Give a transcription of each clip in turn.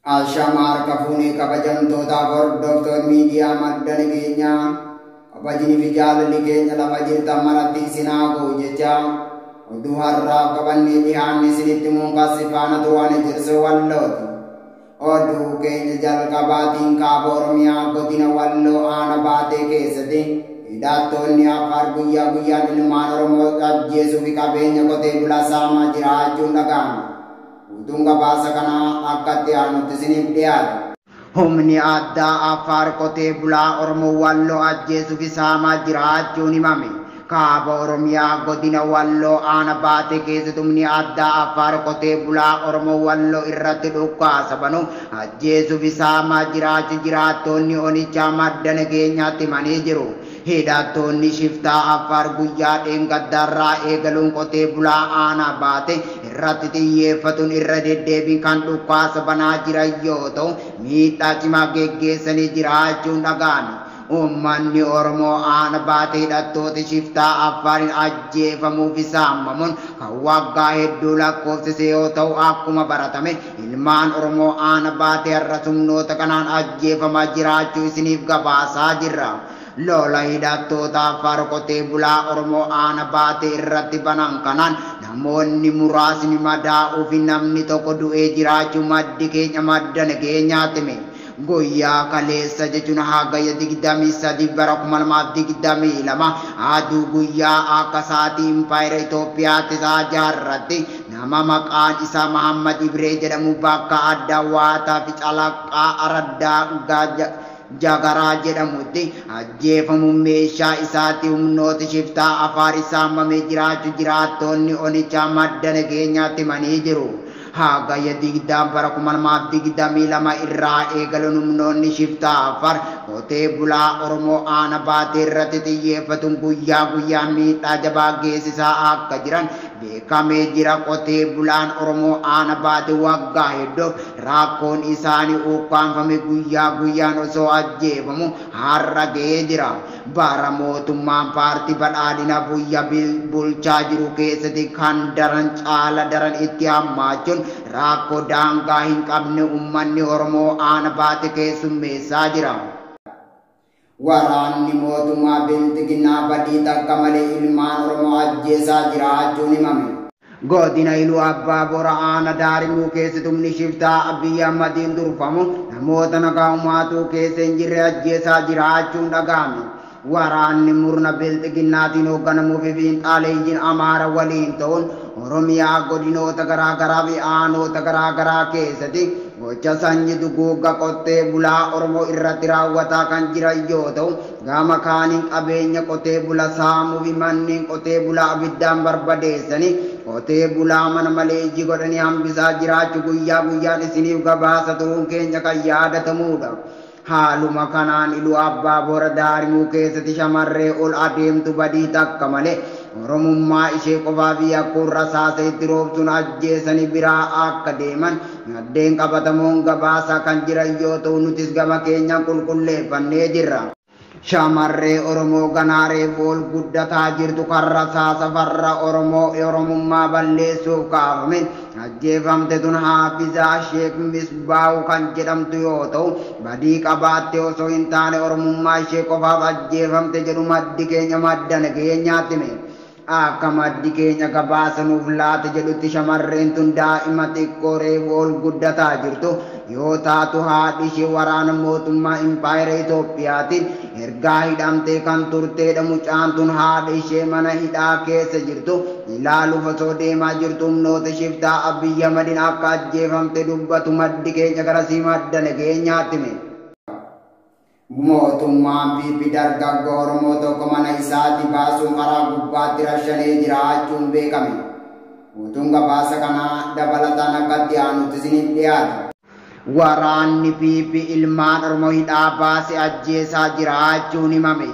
Alshamar kafuni kabajamtoota hordoftoota miidiyaa madda nageenyaa kabajni fi jaalalli keenya lafa jirtan maratti isinaa ga'u jecha oduu har'aa qabannee dhiyaanne isinitti muunqassi faana turaan jirse wallooti. Oduu keenya jalqabaatiin kaaba Oromiyaa godina Walloo aana baatee keessatti hidhattoonni Affaar guyyaa guyyaan ilmaan Oromoo ajjeesuu fi qabeenya qotee bulaa saamaa jiraachuun dhaga'ame. Utuun gabaasa kanaa akkatti aanutti isiniif dhiyaata. Humni addaa Affaar qotee bulaa Oromoo Walloo ajjeesuu fi saamaa jiraachuun himame. Kaaba Oromiyaa godina Walloo aana baatee keessatti humni addaa Affaar qotee bulaa Oromoo Walloo irratti dhukaasa banu ajjeesuu fi saamaa jiraachuu jiraattonni onichaa madda nageenyaatti himanii jiru. Hidhattoonni shiftaa Affaar guyyaa dheengaddaarraa eegaluun qotee bulaa aanaa baate irratti xiyyeeffatuun irra deddeebiin kan dhukaasa banaa jiran yoo ta'u miidhaa cimaa geggeessanii jiraachuun dhaga'ame. Uummanni Oromoo aana baate hidhattoota shiftaa Affaariin ajjeefamuu fi saamamuun kan waggaa hedduu lakkoofsise yoo ta'u akkuma baratame ilmaan Oromoo aana baate har'a humnoota kanaan ajjeefamaa jiraachuu isiniif gabaasaa jirra. Lola hidhattoota Affaar qotee bulaa Oromoo aana baate irratti banan kanaan namoonni muraasni madaa'uu fi namni tokko du'ee jiraachuu maddi keenya madda nageenyaatti hime. Guyyaa kaleessa jechuun hagayya 23 bara 2022 aduu guyyaa akka sa'aatii impaayera Itoophiyaatti sa'a jaarratti nama maqaan isaa Mahammad Ibree jedhamu bakka adda waataa fi calaqqaa araddaa Jagaraa jedhamutti ajjeefamuun meeshaa isaatti humnoota shiftaa Affaar saamamee jiraachuu jiraattonni onichaa madda nageenyaatti himanii jiru. Hagayya 20 bara 2022 irraa eegaluun humnoonni shiftaa Affaar qotee bulaa Oromoo aana baatee irratti xiyyeeffatuun guyyaa guyyaa miidhaa jabaa geessisaa akka jiran beekamee jira. Qotee bulaan Oromoo aana baate waggaa hedduuf rakkoon isaanii ukkaanfame guyyaa guyyaan osoo ajjeefamu har'a ga'ee jira. Bara mootummaan paartii badhaadhina biyya bulchaa jiru keessatti kan daran itti hammaachuun rakkoo daangaa hin qabne uummanni Oromoo aana baate keessummeessaa jira. Waraanni mootummaa bilxiginnaa badii takka malee ilmaan Oromoo ajjeesaa jiraachuun himame. Godina Iluu Abbaa Boraa aana Daarimuu keessatti humni shiftaa Abiyyi Ahmadiin durfamu namoota nagaa uummatuu keessa hin jirre ajjeesaa jiraachuun dhaga'ame. Waraanni murna bilxiginnaatiin hoogganamuu fi fiinxaaleeyyiin Amaara waliin ta'uun Oromiyaa godinoota garaagaraa fi aanota garaagaraa keessatti gocha sanyii duguugga qotee bulaa Oromoo irratti raawwataa kan jiran yoo ta'u gama kaaniin qabeenya qotee bulaa saamuu fi manneen qotee bulaa abiddaan barbadeessanii qotee bulaa mana maleeyyii godhanii hambisaa jiraachuu guyyaa guyyaan isiniif gabaasa turuun keenya kan yaadatamudha. Haaluma kanaan Iluu Abbaa Boraa Daarimuu keessatti shamarree ol adeemtu badii takka malee Oromummaa ishee qofaa fi akkuun rasaasa itti roobsuun ajjeesanii biraa akka deeman maddeen qabatamoon gabaasaa kan jiran yoo ta'u nutis gama keenyaan qulqulleeffannee jirra. Shamarree Oromoo ganaareef ol guddataa jirtu kan rasaasa farra Oromummaa balleessuuf kaafame ajjeefamte tun Haafizaa Sheek Misbaawu kan jedhamtu yoo ta'u badii qabaatte osoo hin taane Oromummaa ishee qofaaf ajjeefamte jedhu maddi keenya madda nageenyaatti hime. Akka maddi keenya gabaasa nuuf laate jedhutti shamarreen tun daa'ima xiqqoo reefu ol guddataa jirtu yoo taatu haadhi ishee waraana mootummaa impaayera Itoophiyaatiin ergaa hidhamtee kan turteedha. Mucaan tun haadha ishee mana hidhaa keessa jirtu ilaaluuf osoo deemaa jirtu humnoota shiftaa Abiyyi Ahmadiin akka ajjeefamte dubbatu maddi keenya garasii madda nageenyaatti hime. Mootummaan Biibii dargaggoo Oromoo tokko mana isaatti baasuun karaa gubbaatti rashanee jiraachuun beekame. Utuun gabaasa kanaa dabalataan akkatti aanutti isiniif dhiyaata. Waraanni Biibii ilmaan Oromoo hidhaa baase ajjeesaa jiraachuun himame.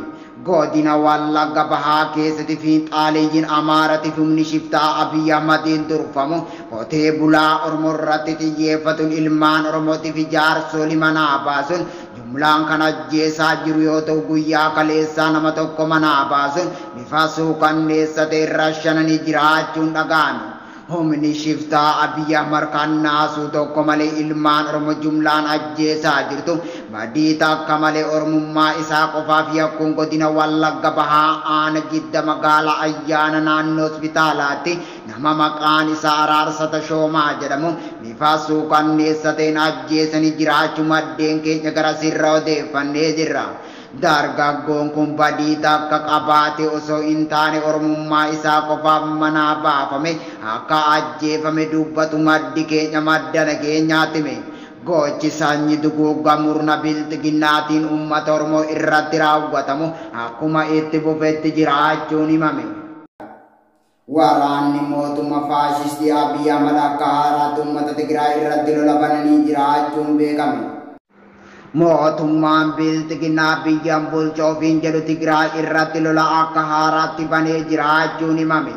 Godina Wallagga Bahaa keessatti fiinxaaleeyyiin Amaaratii fi humni shiftaa Abiyyi Ahmadiin durfamu qotee bulaa Oromoo irratti xiyyeeffatuun ilmaan Oromootii fi jaarsolii manaa baasuun jumlaan kan ajjeesaa jiru yoo ta'u guyyaa kaleessaa nama tokko manaa baasuun bifa suukanneessa ta'e rashananii jiraachuun dhaga'ame. Humni shiftaa Abiy Ahmed kan naasu tokko malee ilmaan Oromoo jumlaan ajjeesaa jirtu badii takka malee Oromummaa isaa qofaaf yakkuun godina Wallagga Bahaa aana gidda magaalaa Ayyaana naannoo hospitaalaatti nama maqaan isaa Araarsaa Tashoomaa jedhamu bifa suukanneessa ta'een ajjeesanii jiraachuu maddeen keenya gara sirra odeeffannee jirra. Dargaggoon kun badii takka qabaate osoo hin taane Oromummaa isaa qofaaf manaa baafame akka ajjeefame dubbatu maddi keenya madda nageenyaatti hime. Gochi sanyii duguuggaa murna bilxiginnaatiin uummata Oromoo irratti raawwatamu akkuma itti fufetti jiraachuun himame. Waraanni mootummaa faashistii Abiy Ahmed akka haaraatti uummata Tigraay irratti lola bananii jiraachuun beekame. Mootummaan bilxiginnaa biyyaan bulchu ofiin jedhu Tigraay irratti lola akka haaraatti banee jiraachuun himame.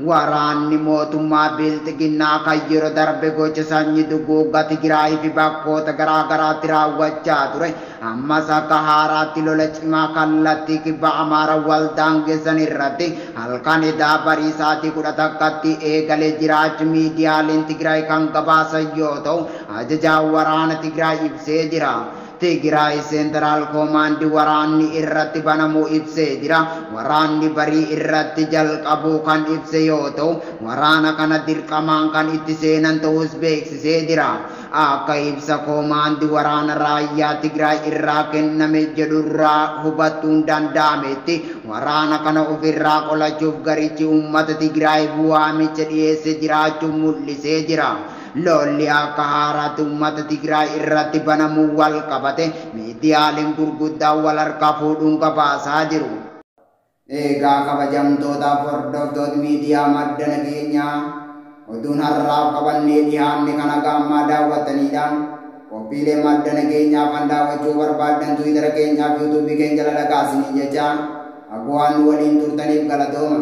Waraanni mootummaa bilxiginnaa kan yeroo darbe gocha sanyii duguuggaa Tigraay fi bakkoota garaa garaatti raawwachaa ture ammas akka haaraatti lola cimaa kallattii kibba Amaara wal daangessan irratti halkan edaa barii sa'aatii 11tti eegalee jiraachu miidiyaaleen Tigraay kan gabaasan yoo ta'u ajajaan waraana Tigraay ibsee jira. Tigraay Seentiraal Koomaandii waraanni irratti banamuu ibsee jira. Waraanni barii irratti jalqabuu kan ibse yoo ta'u waraana kana dirqamaan kan itti seenan ta'us beeksisee jira. Akka ibsa Koomaandii waraana raayyaa Tigraay irraa kenname jedhurraa hubachuun danda'ametti waraana kana ofirraa qolachuuf garichi uummata Tigraay waamicha dhiyeesse jiraachuun mul'isee jira. Lolli akka haaraatti uummata Tigraay irratti banamuu wal qabate miidiyaaleen gurguddaan wal harkaa fuudhuun gabaasaa jiru. Egaa kabajamtootaaf hordoftoota miidiyaa madda nageenyaa oduun har'aaf qabannee dhiyaanne kana gammaa daawwattaniidhaan qophiilee madda nageenyaa kan daawwachuu barbaadan Tiwiitara keenyaa fi yuutuubii keenya jala dhaqaasinii jechaa akka waan waliin turtaniif galatooma.